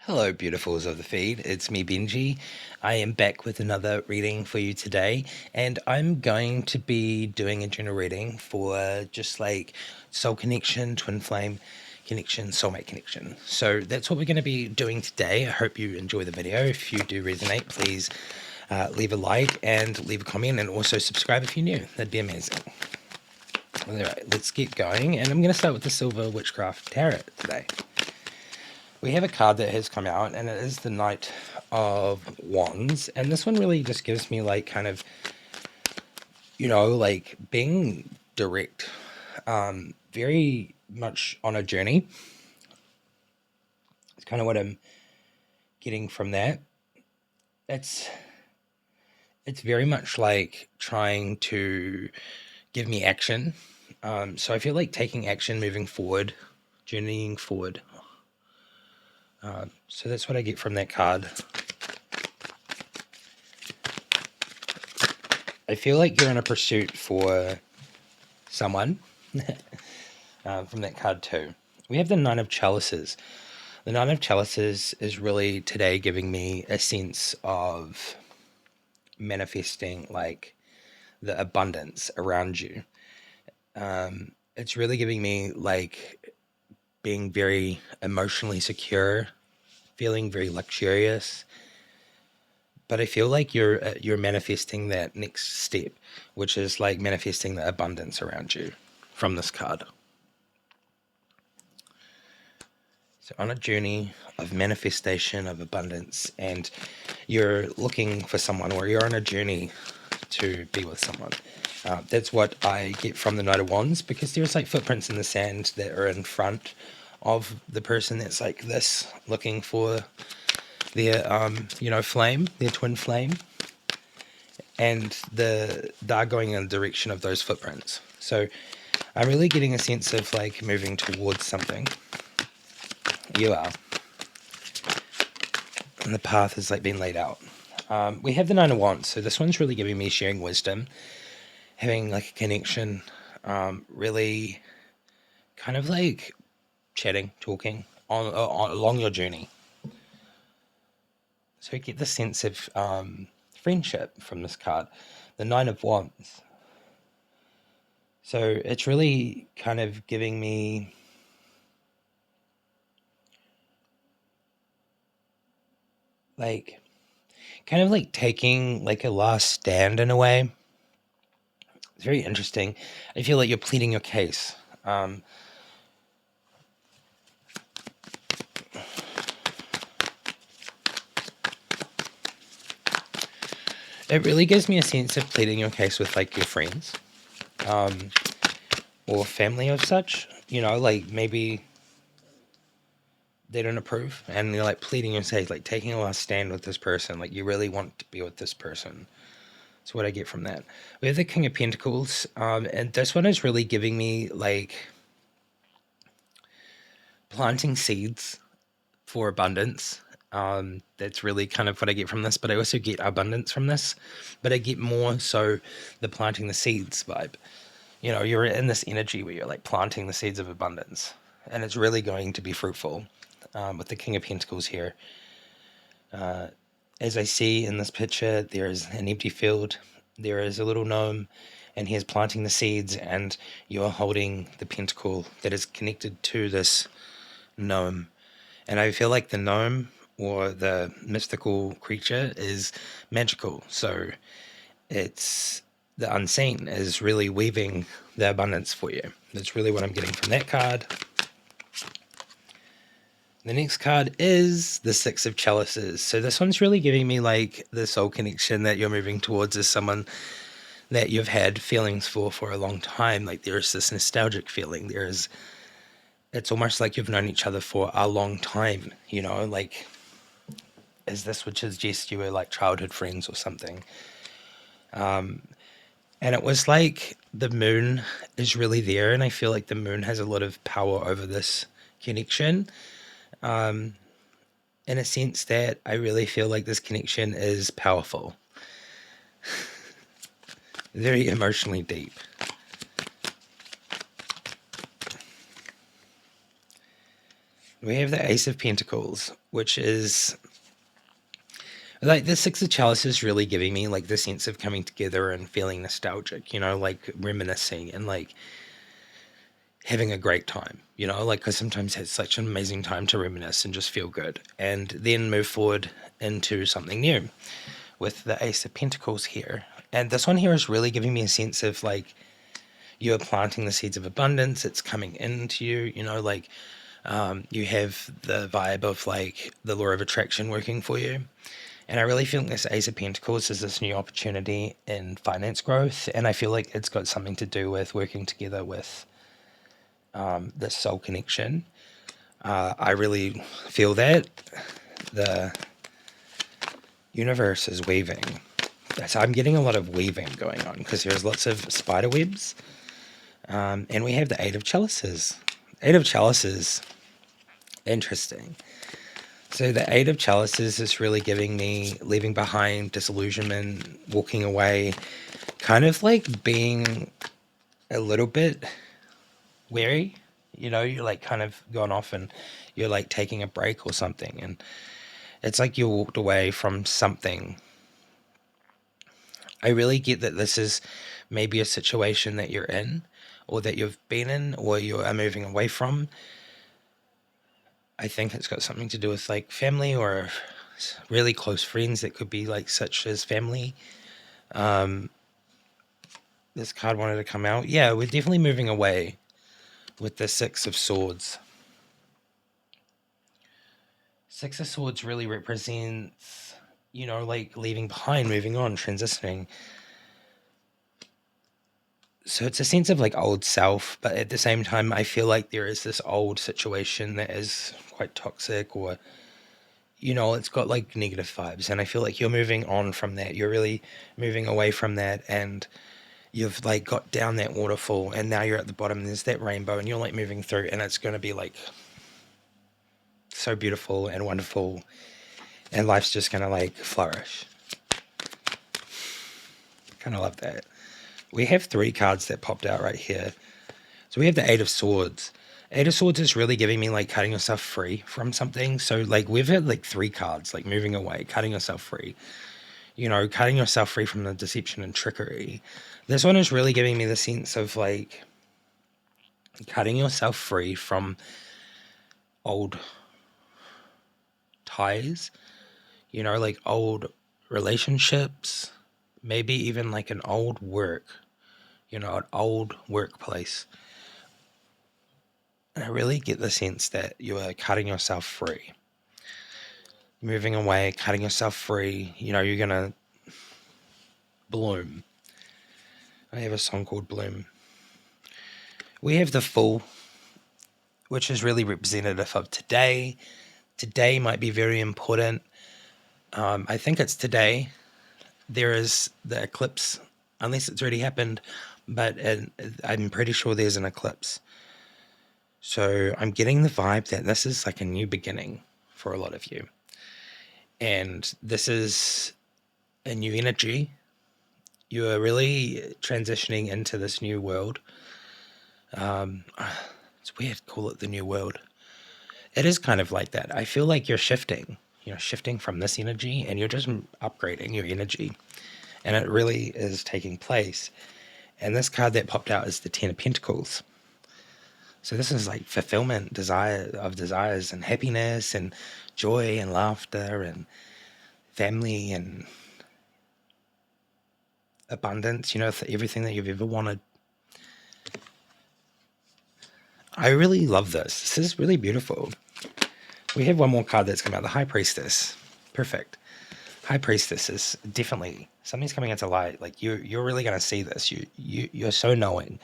Hello, beautifuls of the feed. It's me, Benji. I am back with another reading for you today, and I'm going to be doing a general reading for just like soul connection, twin flame connection, soulmate connection. So that's what we're going to be doing today. I hope you enjoy the video. If you do resonate, please leave a like and leave a comment, and also subscribe if you're new. That'd be amazing. All right, let's get going, and I'm going to start with the Silver Witchcraft Tarot today. We have a card that has come out, and it is the Knight of Wands. And this one really just gives me like kind of, like being direct, very much on a journey. It's kind of what I'm getting from that. It's very much like trying to give me action. So I feel like taking action, moving forward, journeying forward. So that's what I get from that card. I feel like you're in a pursuit for someone from that card too. We have the Nine of Chalices. The Nine of Chalices is really today giving me a sense of manifesting like the abundance around you. It's really giving me like being very emotionally secure, feeling very luxurious. But I feel like you're manifesting that next step, which is like manifesting the abundance around you from this card. So on a journey of manifestation of abundance, and you're looking for someone, or you're on a journey to be with someone. That's what I get from the Knight of Wands, because there's like footprints in the sand that are in front of the person that's like this, looking for their, flame, their twin flame. And they're going in the direction of those footprints. So I'm really getting a sense of like moving towards something. You are. And the path has like been laid out. We have the Nine of Wands. So this one's really giving me sharing wisdom, having like a connection, really kind of like chatting, talking on along your journey. So I get the sense of friendship from this card, the Nine of Wands. So it's really kind of giving me like kind of like taking like a last stand in a way. It's very interesting. I feel like you're pleading your case. It really gives me a sense of pleading your case with like your friends, or family of such. Like maybe they don't approve, and you're like pleading your case, like taking a last stand with this person. Like you really want to be with this person. That's what I get from that. We have the King of Pentacles, and this one is really giving me like planting seeds for abundance. That's really kind of what I get from this, but I also get abundance from this, but I get more so the planting the seeds vibe. You're in this energy where you're like planting the seeds of abundance, and it's really going to be fruitful. With the King of Pentacles here, as I see in this picture, there is an empty field, there is a little gnome, and he is planting the seeds, and you're holding the pentacle that is connected to this gnome. And I feel like the gnome, or the mystical creature, is magical. So it's the unseen is really weaving the abundance for you. That's really what I'm getting from that card. The next card is the Six of Chalices. So this one's really giving me like the soul connection that you're moving towards is someone that you've had feelings for a long time. Like there's this nostalgic feeling. It's almost like you've known each other for a long time, like is this would suggest you were like childhood friends or something. And it was like the moon is really there, and I feel like the moon has a lot of power over this connection. In a sense that I really feel like this connection is powerful. Very emotionally deep. we have the Ace of Pentacles, which is like the Six of Chalice is really giving me like the sense of coming together and feeling nostalgic, like reminiscing and like having a great time, like because sometimes it's such an amazing time to reminisce and just feel good and then move forward into something new with the Ace of Pentacles here. And this one here is really giving me a sense of like you're planting the seeds of abundance. It's coming into you, like you have the vibe of like the law of attraction working for you. And I really feel like this Ace of Pentacles is this new opportunity in finance growth. And I feel like it's got something to do with working together with this soul connection. I really feel that the universe is weaving. So I'm getting a lot of weaving going on because there's lots of spider webs. And we have the Eight of Chalices. Eight of Chalices, interesting. So the Eight of Chalices is really giving me leaving behind, disillusionment, walking away, kind of like being a little bit wary. You're like kind of gone off and you're like taking a break or something. And it's like you walked away from something. I really get that this is maybe a situation that you're in or that you've been in or you are moving away from. I think it's got something to do with like family or really close friends that could be like such as family. This card wanted to come out. Yeah, we're definitely moving away with the Six of Swords. Six of Swords really represents, like leaving behind, moving on, transitioning. So it's a sense of like old self, but at the same time, I feel like there is this old situation that is quite toxic or, it's got like negative vibes. And I feel like you're moving on from that. You're really moving away from that. And you've like got down that waterfall and now you're at the bottom and there's that rainbow and you're like moving through and it's going to be like so beautiful and wonderful and life's just going to like flourish. Kind of love that. We have 3 cards that popped out right here. So we have the Eight of Swords. Eight of Swords is really giving me like cutting yourself free from something. So like we've had like 3 cards, like moving away, cutting yourself free, cutting yourself free from the deception and trickery. This one is really giving me the sense of like cutting yourself free from old ties, like old relationships, maybe even like an old work, an old workplace. And I really get the sense that you are cutting yourself free, moving away, cutting yourself free. You're going to bloom. I have a song called Bloom. We have the Fool, which is really representative of today. Today might be very important. I think it's today. There is the eclipse, unless it's already happened, but I'm pretty sure there's an eclipse. So I'm getting the vibe that this is like a new beginning for a lot of you. And this is a new energy. You are really transitioning into this new world. It's weird to call it the new world. It is kind of like that. I feel like you're shifting. Shifting from this energy and you're just upgrading your energy. And it really is taking place. And this card that popped out is the Ten of Pentacles. So this is like fulfillment, desires and happiness and joy and laughter and family and abundance, everything that you've ever wanted. I really love this. This is really beautiful. We have one more card that's come out, the High Priestess. Perfect. High Priestess is definitely something's coming into light. Like you're really going to see this. You're so knowing,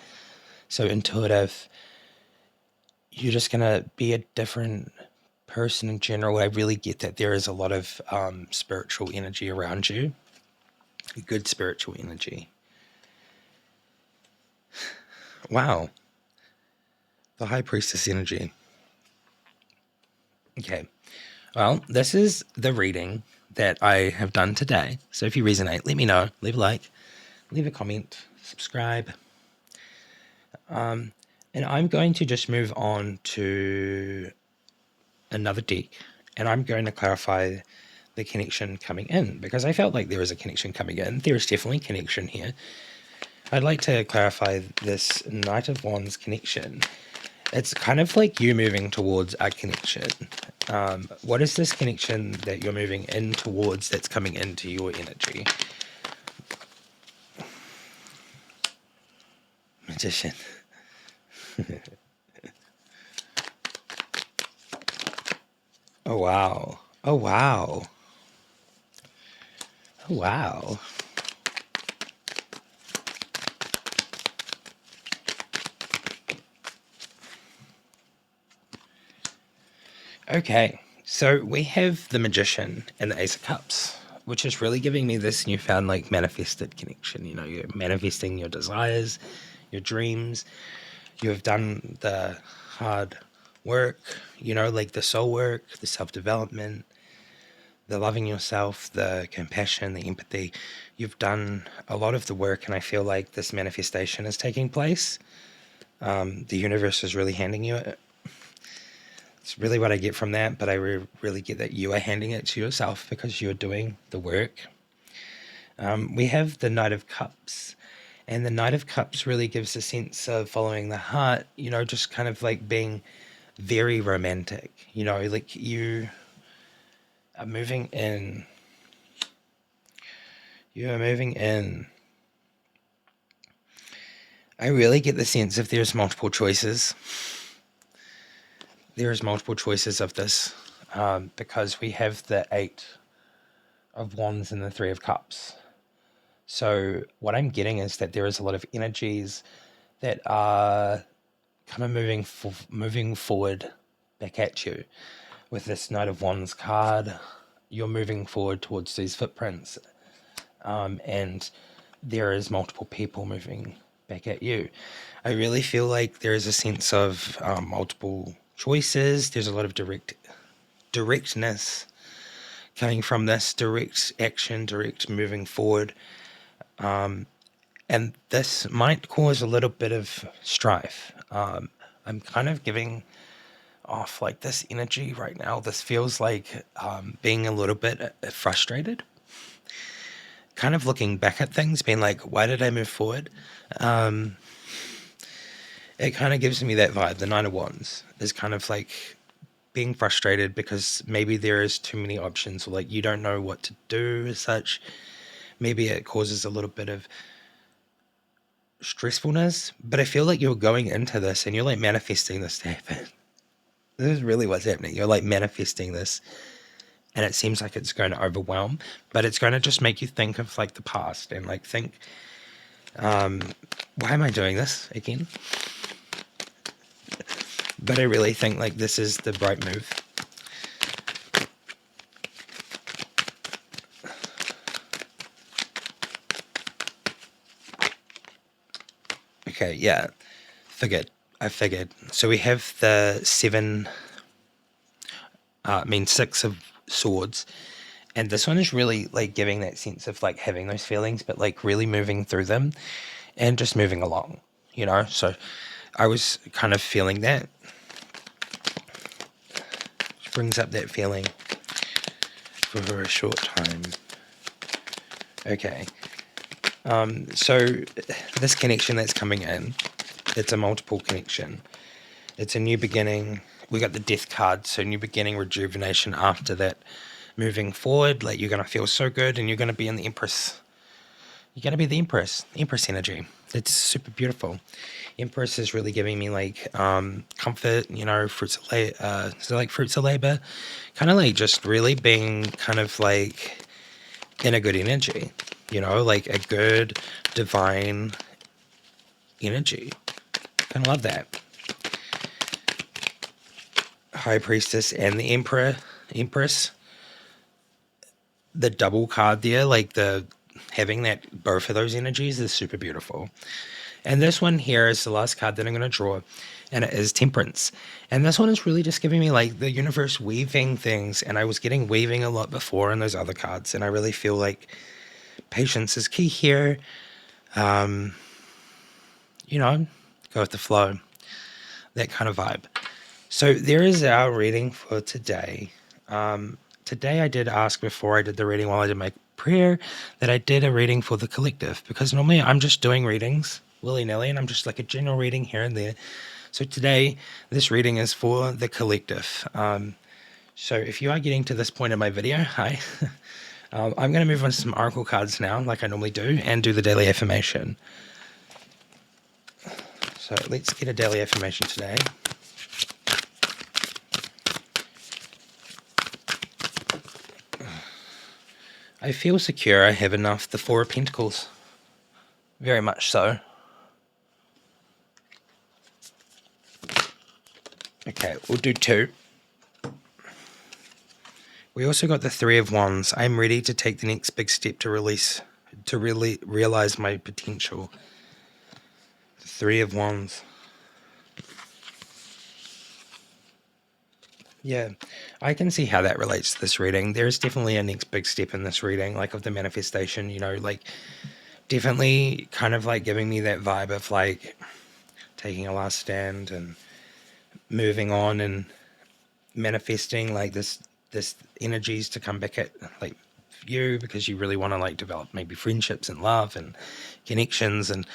so intuitive. You're just going to be a different person in general. I really get that there is a lot of spiritual energy around you. Good spiritual energy. Wow. The High Priestess energy. Okay. Well, this is the reading that I have done today. So if you resonate, let me know. Leave a like, leave a comment, subscribe. And I'm going to just move on to another deck, and I'm going to clarify the connection coming in, because I felt like there was a connection coming in. There is definitely connection here. I'd like to clarify this Knight of Wands connection. It's kind of like you moving towards a connection. What is this connection that you're moving in towards that's coming into your energy? Magician. Oh, wow. Oh, wow. Oh, wow. Okay, so we have the Magician and the Ace of Cups, which is really giving me this newfound, like, manifested connection. You know, you're manifesting your desires, your dreams. You have done the hard work, you know, like the soul work, the self-development, the loving yourself, the compassion, the empathy. You've done a lot of the work, and I feel like this manifestation is taking place. The universe is really handing you it. It's really what I get from that, but I really get that you are handing it to yourself because you're doing the work. We have the Knight of Cups, and the Knight of Cups really gives a sense of following the heart, you know, just kind of like being very romantic, you know, like you are moving in. You are moving in. I really get the sense if there's multiple choices. There's multiple choices of this, because we have the Eight of Wands and the Three of Cups. So what I'm getting is that there is a lot of energies that are kind of moving forward back at you. With this Knight of Wands card, you're moving forward towards these footprints, and there is multiple people moving back at you. I really feel like there is a sense of multiple choices. There's a lot of directness coming from this, direct action, direct moving forward. And this might cause a little bit of strife. I'm kind of giving off like this energy right now. This feels like being a little bit frustrated, kind of looking back at things, being like, why did I move forward? It kind of gives me that vibe. The Nine of Wands is kind of like being frustrated because maybe there is too many options, or like you don't know what to do as such. Maybe it causes a little bit of stressfulness, but I feel like you're going into this and you're like manifesting this to happen. This is really what's happening. You're like manifesting this, and it seems like it's going to overwhelm, but it's going to just make you think of like the past and like think, why am I doing this again? But I really think like this is the right move. Okay, yeah. I figured. So we have the Six of Swords. And this one is really like giving that sense of like having those feelings, but like really moving through them and just moving along, you know? So I was kind of feeling that. Which brings up that feeling for a short time. Okay. So this connection that's coming in, it's a multiple connection. It's a new beginning. We got the Death card, so new beginning, rejuvenation after that. Moving forward, like you're going to feel so good, and you're going to be in the Empress. You're going to be the Empress energy. It's super beautiful. Empress is really giving me like comfort, you know, fruits of labor, kind of like just really being kind of like in a good energy, you know, like a good divine energy. Kind of love that. High Priestess and the Empress, the double card there, like the having that both of those energies is super beautiful. And this one here is the last card that I'm going to draw, and it is Temperance. And this one is really just giving me like the universe weaving things, and I was getting weaving a lot before in those other cards, and I really feel like patience is key here. You know, go with the flow, that kind of vibe. So there is our reading for today. Today I did ask before I did the reading while I did my prayer that I did a reading for the collective, because normally I'm just doing readings willy-nilly and I'm just like a general reading here and there. So today this reading is for the collective. So if you are getting to this point in my video, hi. I'm going to move on to some oracle cards now, like I normally do, and do the daily affirmation. So let's get a daily affirmation today. I feel secure. I have enough. The Four of Pentacles. Very much so. Okay, we'll do two. We also got the Three of Wands. I'm ready to take the next big step to really realize my potential. The Three of Wands. Yeah, I can see how that relates to this reading. There's definitely a next big step in this reading, like of the manifestation, you know, like definitely kind of like giving me that vibe of like taking a last stand and moving on and manifesting like this energies to come back at like you, because you really want to like develop maybe friendships and love and connections and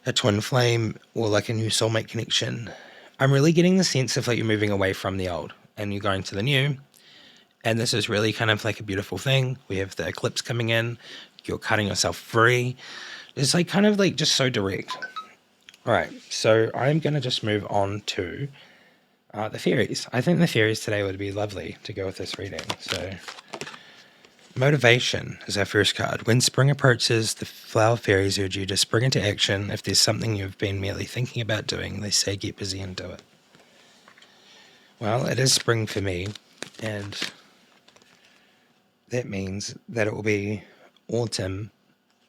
a twin flame or like a new soulmate connection. I'm really getting the sense of like you're moving away from the old and you're going to the new. And this is really kind of like a beautiful thing. We have the eclipse coming in. You're cutting yourself free. It's like kind of like just so direct. All right. So I'm going to just move on to the fairies. I think the fairies today would be lovely to go with this reading. So motivation is our first card. When spring approaches, the flower fairies urge you to spring into action. If there's something you've been merely thinking about doing, they say get busy and do it. Well, it is spring for me, and that means that it will be autumn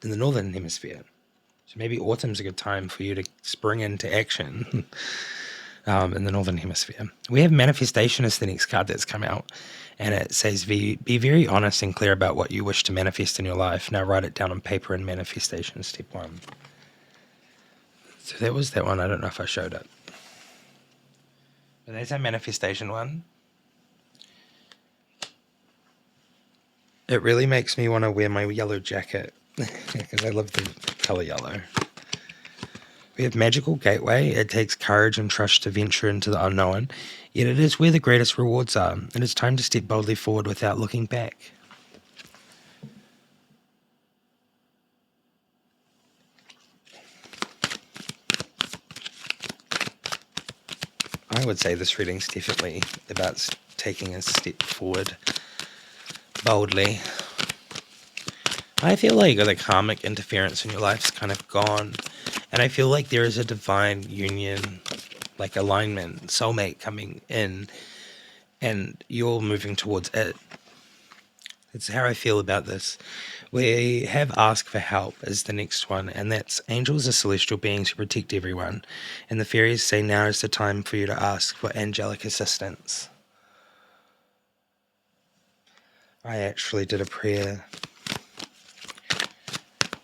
in the northern hemisphere. So maybe autumn's a good time for you to spring into action in the northern hemisphere. We have manifestation as the next card that's come out, and it says be very honest and clear about what you wish to manifest in your life. Now write it down on paper in manifestation step 1. So that was that one. I don't know if I showed it. But there's our manifestation one. It really makes me want to wear my yellow jacket because I love the color yellow. We have magical gateway. It takes courage and trust to venture into the unknown, yet it is where the greatest rewards are. It is time to step boldly forward without looking back. I would say this reading's definitely about taking a step forward boldly. I feel like the karmic interference in your life's kind of gone, and I feel like there is a divine union, like alignment, soulmate coming in, and you're moving towards it. It's how I feel about this. We have ask for help as the next one, and that's angels are celestial beings who protect everyone, and the fairies say now is the time for you to ask for angelic assistance. I actually did a prayer.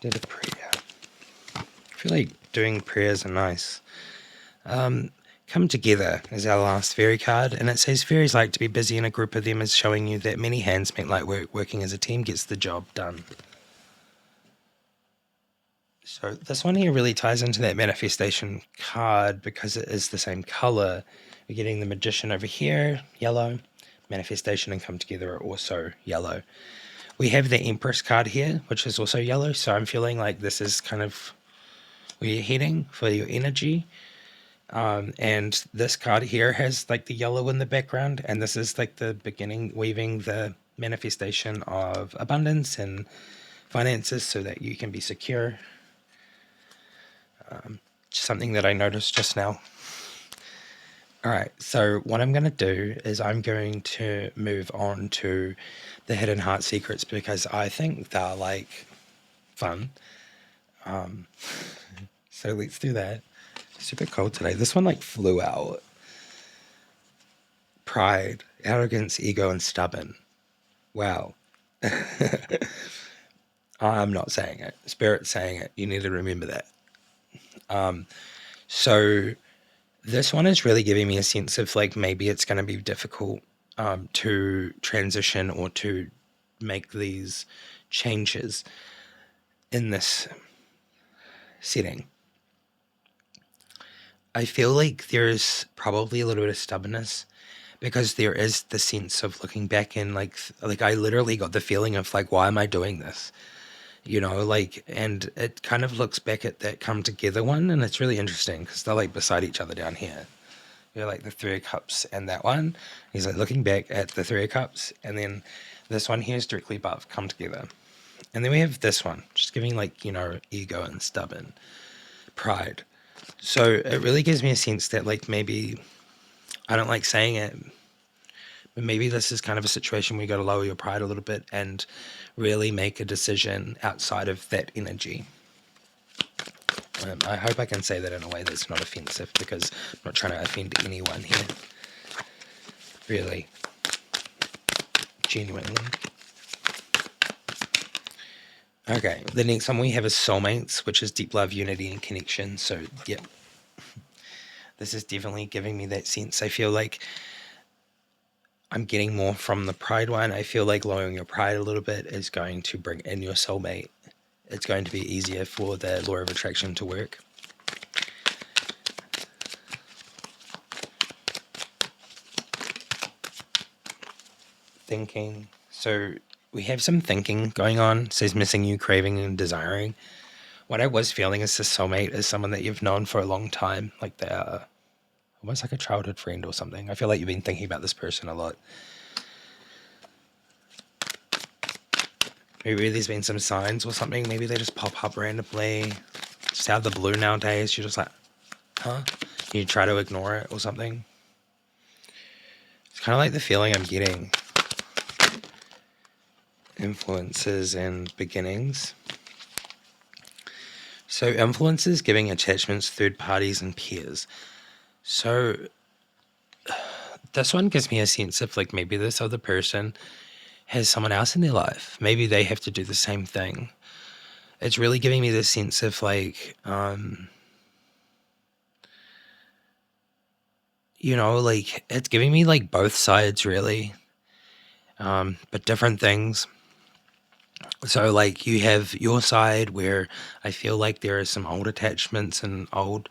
I feel like doing prayers are nice. Come together is our last fairy card, and it says fairies like to be busy, and a group of them is showing you that many hands make light work. Working as a team gets the job done. So this one here really ties into that manifestation card because it is the same color. We're getting the magician over here, yellow. Manifestation and come together are also yellow. We have the Empress card here, which is also yellow. So I'm feeling like this is kind of where you're heading for your energy. And this card here has like the yellow in the background. And this is like the beginning, weaving the manifestation of abundance and finances so that you can be secure. Something that I noticed just now. All right, so what I'm going to do is I'm going to move on to the hidden heart secrets because I think they're like fun. So let's do that. Super cold today. This one like flew out. Pride, arrogance, ego, and stubborn. Wow. I'm not saying it. Spirit's saying it. You need to remember that. So This one is really giving me a sense of like maybe it's going to be difficult to transition or to make these changes in this setting. I feel like there's probably a little bit of stubbornness because there is the sense of looking back and like I literally got the feeling of like, why am I doing this? Like, and it kind of looks back at that come together one, and it's really interesting because they're like beside each other down here. You're like the Three of Cups and that one. He's like looking back at the Three of Cups, and then this one here is directly above, come together. And then we have this one, just giving like, ego and stubborn pride. So it really gives me a sense that like maybe, I don't like saying it, but maybe this is kind of a situation where you got to lower your pride a little bit and really make a decision outside of that energy. I hope I can say that in a way that's not offensive because I'm not trying to offend anyone here. Really. Genuinely. Okay, the next one we have is soulmates, which is deep love, unity, and connection. So, yep. This is definitely giving me that sense. I feel like I'm getting more from the pride one. I feel like lowering your pride a little bit is going to bring in your soulmate. It's going to be easier for the law of attraction to work. Thinking. So we have some thinking going on. It says missing you, craving, and desiring. What I was feeling is this soulmate is someone that you've known for a long time. Like they're almost like a childhood friend or something. I feel like you've been thinking about this person a lot. Maybe there's been some signs or something. Maybe they just pop up randomly. Just out of the blue nowadays. You're just like, huh? You try to ignore it or something. It's kind of like the feeling I'm getting. Influences and beginnings. So influences giving attachments, third parties, and peers. So this one gives me a sense of like maybe this other person has someone else in their life. Maybe they have to do the same thing. It's really giving me this sense of like, like it's giving me like both sides really, but different things. So like you have your side where I feel like there are some old attachments and old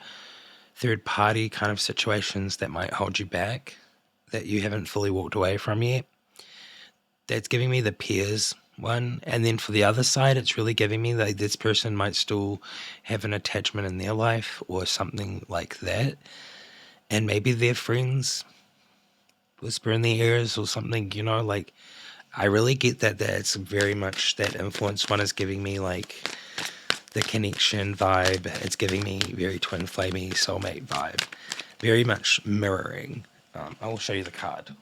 third party kind of situations that might hold you back that you haven't fully walked away from yet. That's giving me the peers one. And then for the other side, it's really giving me like this person might still have an attachment in their life or something like that. And maybe their friends whisper in their ears or something, like I really get that that's very much that influence one is giving me like the connection vibe. It's giving me very twin flamey soulmate vibe. Very much mirroring. I will show you the card.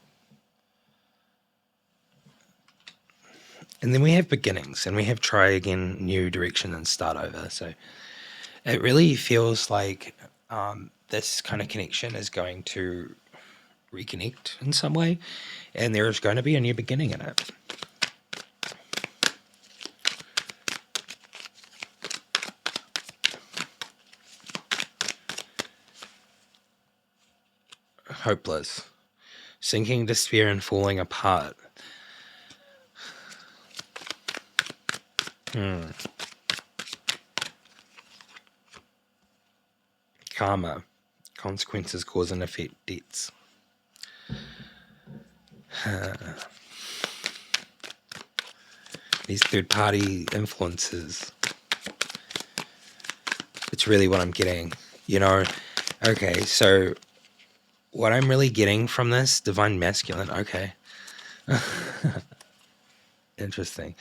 And then we have beginnings and we have try again, new direction and start over. So it really feels like this kind of connection is going to reconnect in some way. And there's going to be a new beginning in it. Hopeless. Sinking despair and falling apart. Karma. Consequences, cause and effect, debts. These third-party influences. It's really what I'm getting, Okay, so what I'm really getting from this, divine masculine, okay. Interesting.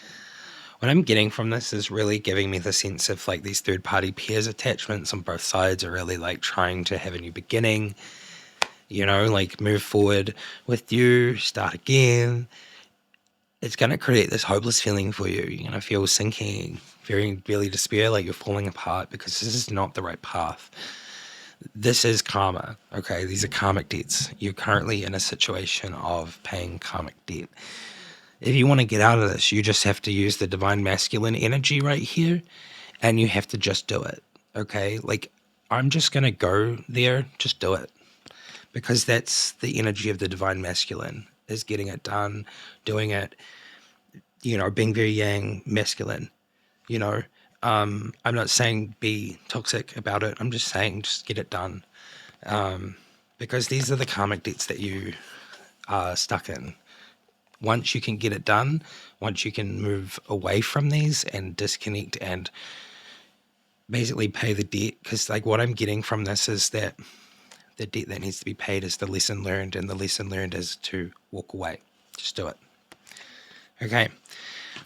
What I'm getting from this is really giving me the sense of like these third-party peers attachments on both sides are really like trying to have a new beginning, like move forward with you, start again. It's going to create this hopeless feeling for you. You're going to feel sinking, really despair, like you're falling apart because this is not the right path. This is karma, okay? These are karmic debts. You're currently in a situation of paying karmic debt. If you want to get out of this, you just have to use the divine masculine energy right here, and you have to just do it, okay? Like, I'm just going to go there, just do it. because that's the energy of the divine masculine, is getting it done, doing it, being very yang masculine, you know. I'm not saying be toxic about it. I'm just saying just get it done. Because these are the karmic debts that you are stuck in. Once you can get it done, once you can move away from these and disconnect and basically pay the debt, because like what I'm getting from this is that the debt that needs to be paid is the lesson learned, and the lesson learned is to walk away. Just do it. Okay.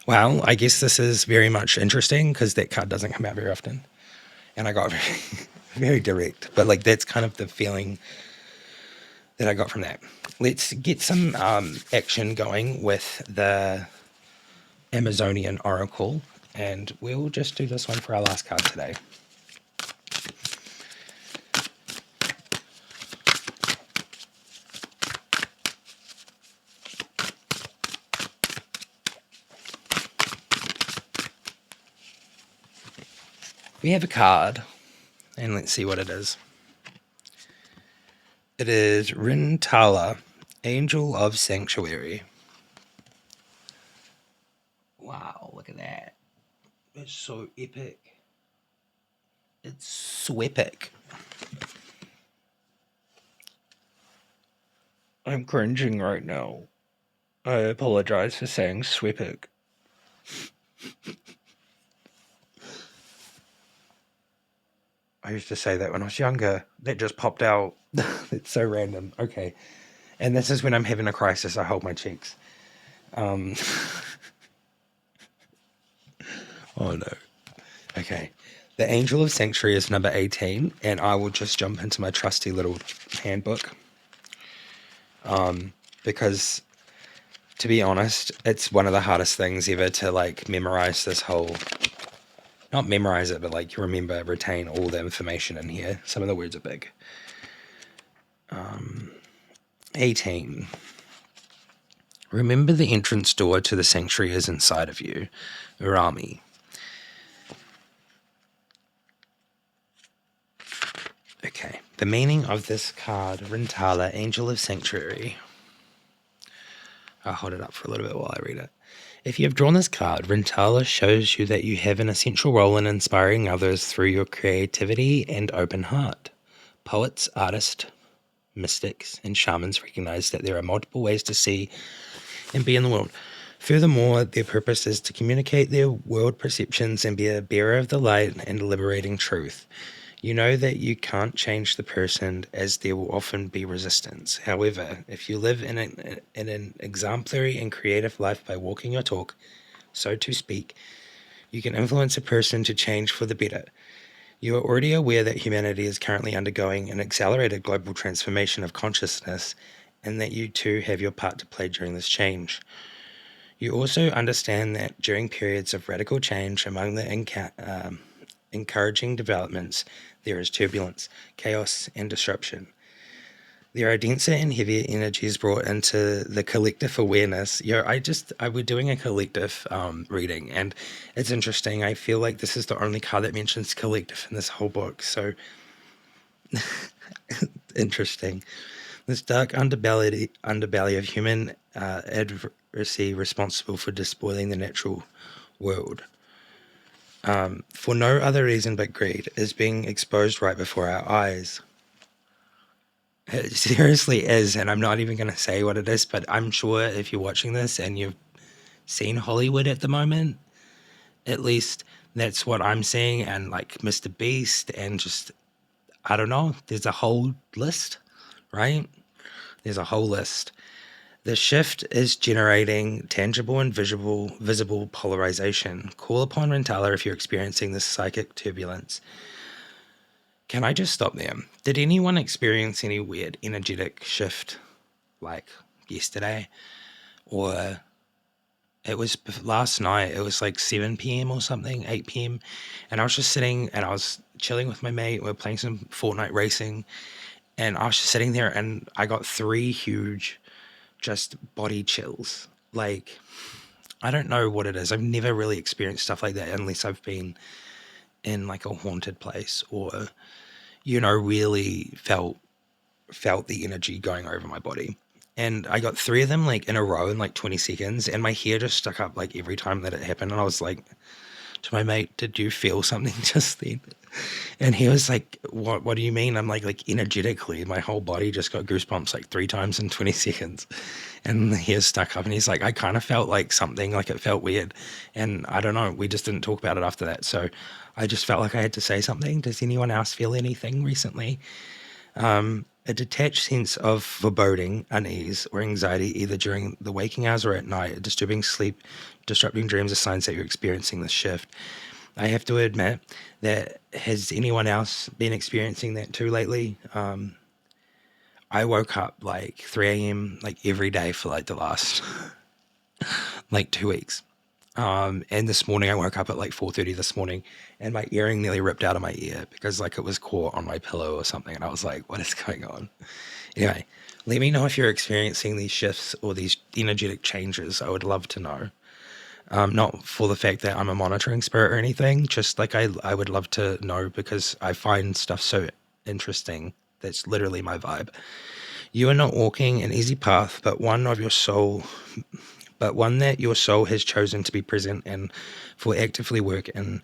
Well, I guess this is very much interesting because that card doesn't come out very often. And I got very, very direct, but like that's kind of the feeling that I got from that. Let's get some action going with the Amazonian Oracle, and we'll just do this one for our last card today. We have a card, and let's see what it is. It is Rintala, Angel of Sanctuary. Wow, look at that. It's so epic. It's so epic. I'm cringing right now. I apologize for saying swepic. I used to say that when I was younger. That just popped out. It's so random. Okay. And this is when I'm having a crisis. I hold my cheeks. Oh no. Okay. The Angel of Sanctuary is number 18, and I will just jump into my trusty little handbook. Because to be honest, it's one of the hardest things ever to like memorize this whole, not memorize it, but like remember, retain all the information in here. Some of the words are big. 18. Remember the entrance door to the sanctuary is inside of you. Urami. Okay. The meaning of this card, Rintala, Angel of Sanctuary. I'll hold it up for a little bit while I read it. If you have drawn this card, Rintala shows you that you have an essential role in inspiring others through your creativity and open heart. Poets, artists, mystics, and shamans recognize that there are multiple ways to see and be in the world. Furthermore, their purpose is to communicate their world perceptions and be a bearer of the light and liberating truth. You know that you can't change the person, as there will often be resistance. However, if you live in an exemplary and creative life by walking your talk, so to speak, you can influence a person to change for the better. You are already aware that humanity is currently undergoing an accelerated global transformation of consciousness, and that you too have your part to play during this change. You also understand that during periods of radical change among the encouraging developments, there is turbulence, chaos, and disruption. There are denser and heavier energies brought into the collective awareness. We're doing a collective reading, and it's interesting. I feel like this is the only card that mentions collective in this whole book, so interesting. This dark underbelly of human adversity responsible for despoiling the natural world. For no other reason but greed, is being exposed right before our eyes. It seriously is, and I'm not even going to say what it is, but I'm sure if you're watching this and you've seen Hollywood at the moment, at least that's what I'm seeing, and like Mr. Beast, and just, I don't know, there's a whole list, right? There's a whole list. The shift is generating tangible and visible polarization. Call upon Rintala if you're experiencing this psychic turbulence. Can I just stop there? Did anyone experience any weird energetic shift like yesterday? Or it was last night, it was like 7 p.m. or something, 8 p.m. And I was just sitting and I was chilling with my mate. We were playing some Fortnite racing. And I was just sitting there and I got 3 huge just body chills. Like, I don't know what it is. I've never really experienced stuff like that unless I've been in like a haunted place or, really felt felt the energy going over my body. And I got three of them like in a row in like 20 seconds, and my hair just stuck up like every time that it happened. And I was like to my mate, "Did you feel something just then?" And he was like, What do you mean?" I'm like energetically, my whole body just got goosebumps like three times in 20 seconds. And the hair stuck up, and he's like, "I kind of felt like something, like it felt weird." And I don't know, we just didn't talk about it after that. So I just felt like I had to say something. Does anyone else feel anything recently? A detached sense of foreboding, unease, or anxiety, either during the waking hours or at night, disturbing sleep, disrupting dreams, are signs that you're experiencing this shift. I have to admit that, has anyone else been experiencing that too lately? I woke up like 3 a.m. like every day for like the last like 2 weeks. And this morning I woke up at like 4:30 this morning, and my earring nearly ripped out of my ear because like it was caught on my pillow or something. And I was like, what is going on? Anyway, let me know if you're experiencing these shifts or these energetic changes. I would love to know. Not for the fact that I'm a monitoring spirit or anything, just like I would love to know because I find stuff so interesting. That's literally my vibe. You are not walking an easy path, but one that your soul has chosen to be present and for actively work in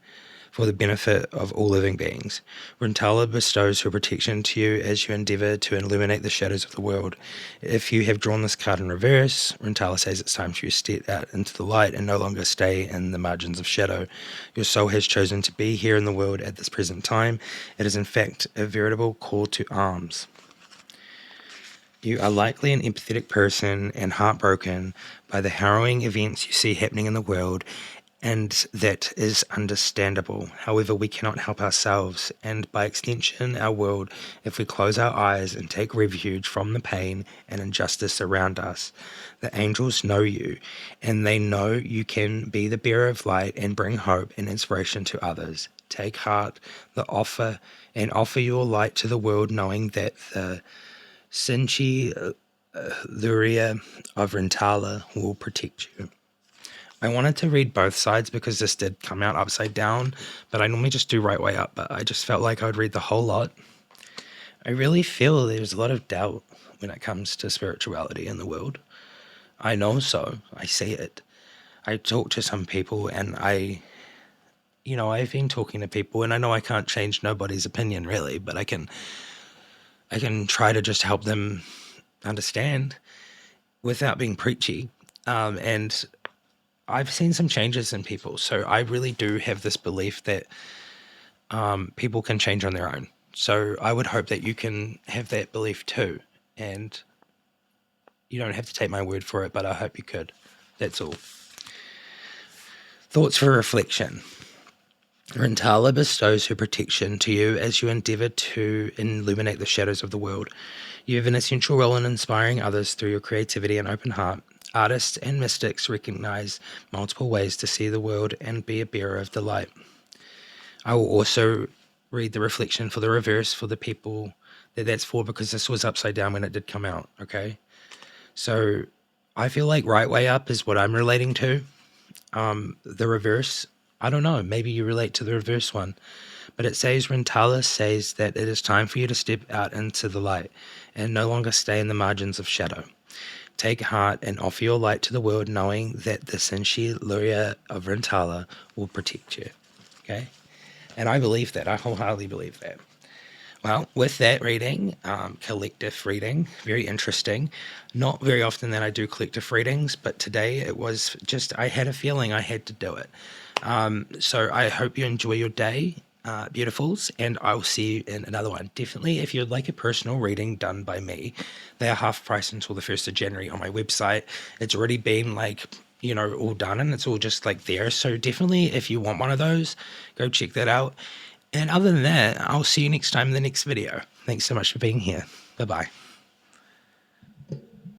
for the benefit of all living beings. Rintala bestows her protection to you as you endeavor to illuminate the shadows of the world. If you have drawn this card in reverse, Rintala says it's time for you to step out into the light and no longer stay in the margins of shadow. Your soul has chosen to be here in the world at this present time. It is in fact a veritable call to arms. You are likely an empathetic person and heartbroken by the harrowing events you see happening in the world, and that is understandable. However, we cannot help ourselves, and by extension, our world, if we close our eyes and take refuge from the pain and injustice around us. The angels know you, and they know you can be the bearer of light and bring hope and inspiration to others. Take heart, offer your light to the world, knowing that the Senchi Luria of Rintala will protect you. I wanted to read both sides because this did come out upside down, but I normally just do right way up, but I just felt like I would read the whole lot. I really feel there's a lot of doubt when it comes to spirituality in the world. I know so. I see it. I talk to some people and I've been talking to people, and I know I can't change nobody's opinion really, but I can try to just help them understand without being preachy. And I've seen some changes in people. So I really do have this belief that people can change on their own. So I would hope that you can have that belief too. And you don't have to take my word for it, but I hope you could. That's all. Thoughts for reflection. Rintala bestows her protection to you as you endeavour to illuminate the shadows of the world. You have an essential role in inspiring others through your creativity and open heart. Artists and mystics recognize multiple ways to see the world and be a bearer of the light. I will also read the reflection for the reverse for the people that's for, because this was upside down when it did come out, okay? So I feel like right way up is what I'm relating to. The reverse, I don't know, maybe you relate to the reverse one, but it says Rintala says that it is time for you to step out into the light and no longer stay in the margins of shadow. Take heart and offer your light to the world, knowing that the Senshi Luria of Rintala will protect you. Okay? And I believe that. I wholeheartedly believe that. Well, with that reading, collective reading, very interesting. Not very often that I do collective readings, but today it was just, I had a feeling I had to do it. So I hope you enjoy your day, beautifuls, and I'll see you in another one. Definitely, if you'd like a personal reading done by me, they are half price until the 1st of January on my website. It's already been all done, and it's all just like there. So definitely, if you want one of those, go check that out. And other than that, I'll see you next time in the next video. Thanks so much for being here. Bye-bye.